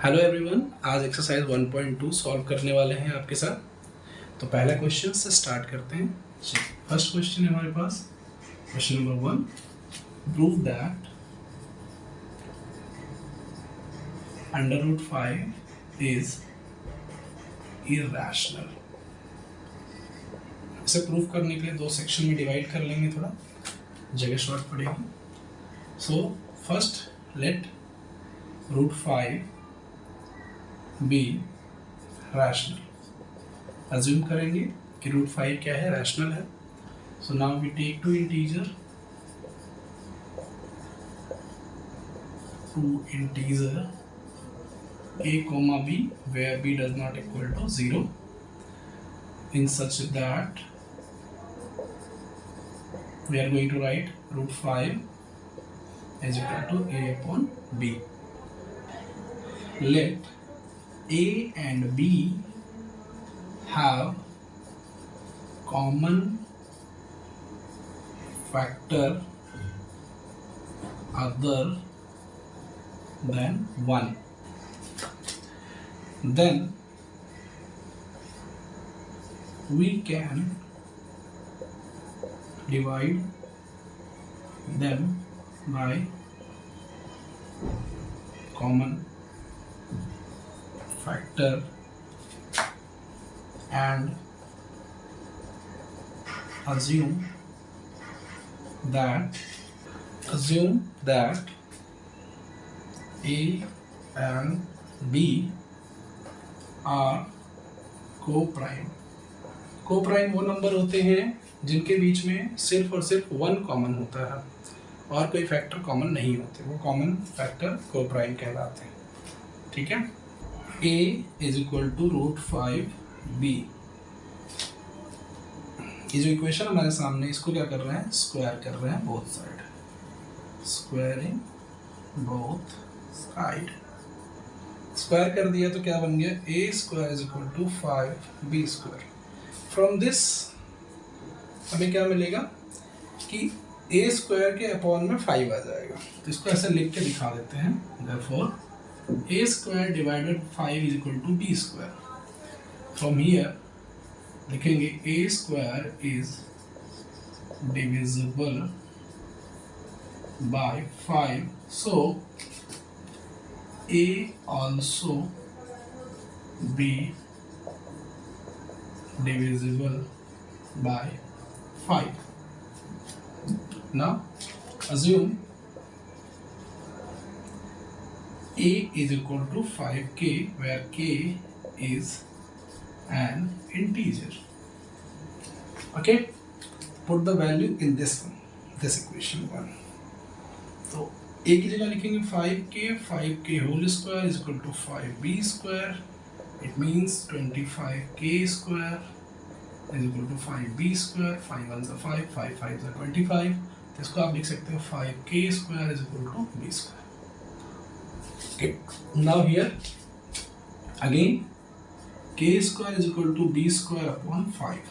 Hello everyone, आज exercise 1.2 solve करने वाले हैं आपके साथ। तो पहला क्वेश्चन से स्टार्ट करते हैं। फर्स्ट क्वेश्चन है हमारे पास, question number 1, prove that √5 is irrational. इसे प्रूव करने के लिए दो सेक्शन में डिवाइड कर लेंगे, थोड़ा जगह शॉर्ट पड़ेगी। So first let √5 be rational. Assume करेंगे कि √5 क्या है, रैशनल है। So now we take two integer a comma b where b does not equal to 0 in such that we are going to write √5 is equal to a upon b. Let a and b have common factor other than 1. Then we can divide them by common factor and assume that A and B are co-prime. Co-prime वो number होते हैं जिनके बीच में सिर्फ और सिर्फ 1 common होता है और कोई फैक्टर कॉमन नहीं होते, वो कॉमन फैक्टर को-प्राइम कहलाते हैं। ठीक है। A is equal to √5b। ये जो इक्वेशन हमारे सामने, इसको क्या कर रहे हैं, स्क्वायर कर रहे हैं both side, squaring both side. Square कर दिया तो क्या बन गया, a² is equal to 5b²। From this हमें क्या मिलेगा कि a² के अपॉन में 5 आ जाएगा। तो इसको ऐसे लिख के दिखा देते हैं। therefore a² divided 5 is equal to b²। From here लिखेंगे a² is divisible by 5, so a also be divisible by 5. Now assume a is equal to 5k where k is an integer. Okay, put the value in this equation 1. तो a की जगह लिखेंगे 5k whole square is equal to 5b²। It means 25k² is equal to 5b²। 5 1 5, 5 5 25। तो इसको आप लिख सकते हो 5k² is equal to b²। Okay, now here again k² is equal to b² upon 5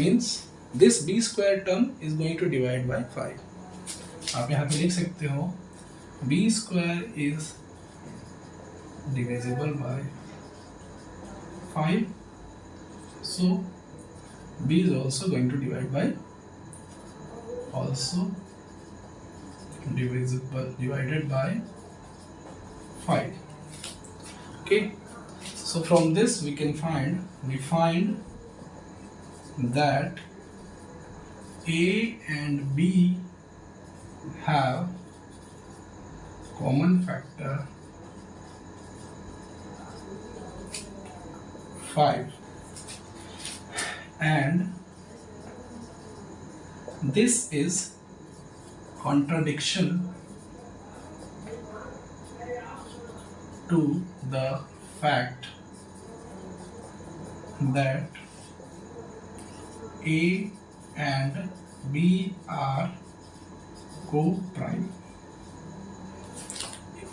means this b² term is going to divide by 5. आप यहाँ पे लिख सकते हो b² is divisible by 5, so b is also going to divide by divided by 5. Okay, so from this we find that a and b have common factor 5, and this is contradiction to the fact that A and B are co-prime.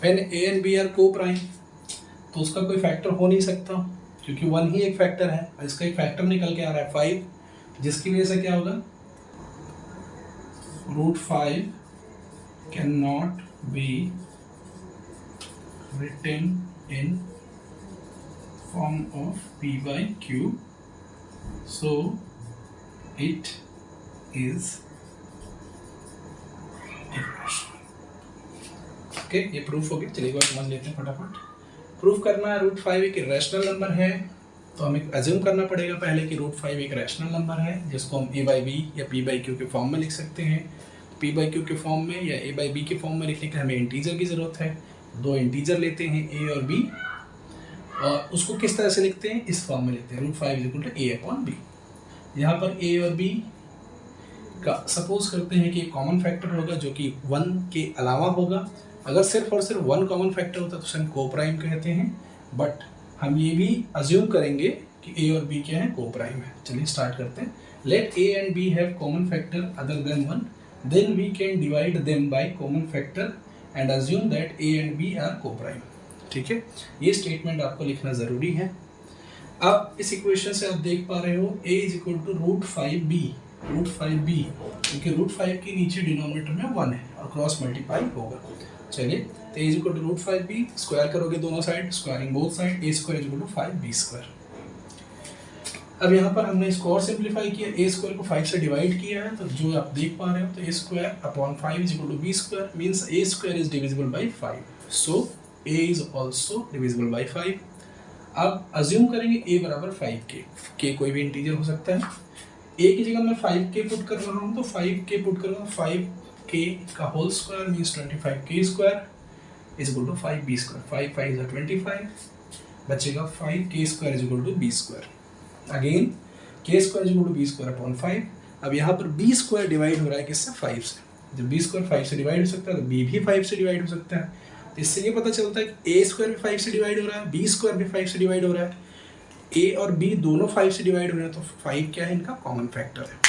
When A and B are co-prime, तो उसका कोई factor हो नहीं सकता क्योंकि 1 ही एक factor है और इसका एक फैक्टर निकल के आ रहा है 5, जिसकी वजह से क्या होगा, √5 cannot be written in form of p by q, so it is irrational. Okay, ये प्रूफ हो गया। चलिए एक बार समझ लेते हैं फटाफट। प्रूफ करना है √5 एक इरेशनल नंबर है, तो हमें एज्यूम करना पड़ेगा पहले कि √5 एक रैशनल नंबर है, जिसको हम a बाई बी या p बाई क्यू के फॉर्म में लिख सकते हैं। p बाई क्यू के फॉर्म में या a बाई बी के फॉर्म में लिखने के लिए हमें इंटीजर की ज़रूरत है। दो इंटीजर लेते हैं a और b, और उसको किस तरह से लिखते हैं, इस फॉर्म में लिखते हैं √5 = a/b। यहाँ पर a और b का सपोज करते हैं कि कॉमन फैक्टर होगा जो कि 1 के अलावा होगा। अगर सिर्फ और सिर्फ 1 कॉमन फैक्टर होता तो उसे हम कोप्राइम कहते हैं, बट हम ये भी अज्यूम करेंगे कि a और b क्या है, कोप्राइम है। चलिए स्टार्ट करते हैं। Let a and b have common factor other than 1, then we can divide them by common factor and assume that a and b are coprime. ठीक है, ये स्टेटमेंट आपको लिखना ज़रूरी है। अब इस इक्वेशन से आप देख पा रहे हो a = √5b, क्योंकि √5 के नीचे डिनोमिनेटर में 1 है और क्रॉस मल्टीप्लाई होगा। चलिए, तो a = √5b, स्क्वायर करोगे दोनों side, squaring both side, a² = 5b²। अब यहाँ पर हमने इसको और सिंप्लीफाई किया, a² को 5 से डिवाइड किया है, तो जो आप देख पा रहे हो तो a²/5 = b², means a² is divisible by 5, so a is also divisible by 5। अब अज्यूम करेंगे a बराबर 5k, k कोई भी इंटीजर हो सकता है। a की जगह मैं 5k पुट कर रहा हूँ, तो 5k पुट कर रहा हूँ, 5k का whole square means 25k² = 5b², 5 5 = 25, बचेगा 5k² = b²। Again k² = b²/5। अब यहाँ पर b² डिवाइड हो रहा है किससे, 5 से। जब b² 5 से डिवाइड हो सकता है तो b भी 5 से डिवाइड हो सकता है। तो इससे ये पता चलता है कि a² भी 5 से डिवाइड हो रहा है, b² भी 5 से डिवाइड हो रहा है, a और b दोनों 5 से डिवाइड हो रहे हैं, तो 5 क्या है, इनका कॉमन फैक्टर है।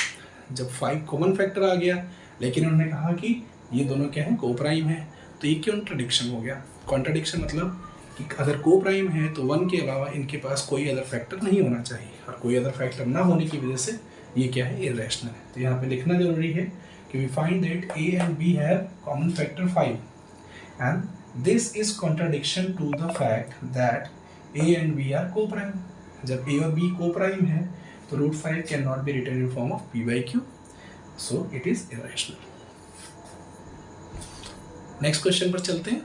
जब 5 कॉमन फैक्टर आ गया, लेकिन उन्होंने कहा कि ये दोनों क्या है, कोप्राइम है, तो ये कॉन्ट्रडिक्शन हो गया। कॉन्ट्रडिक्शन मतलब कि अगर कोप्राइम है तो 1 के अलावा इनके पास कोई अदर फैक्टर नहीं होना चाहिए, और कोई अदर फैक्टर ना होने की वजह से ये क्या है, इरेशनल है। तो यहाँ पे लिखना जरूरी है कि we find that a and b have common factor 5 and this is contradiction to the fact that a and b are coprime. जब a और b कोप्राइम है तो √5 can not be written in form of p by q, so it is irrational. Next question पर चलते हैं।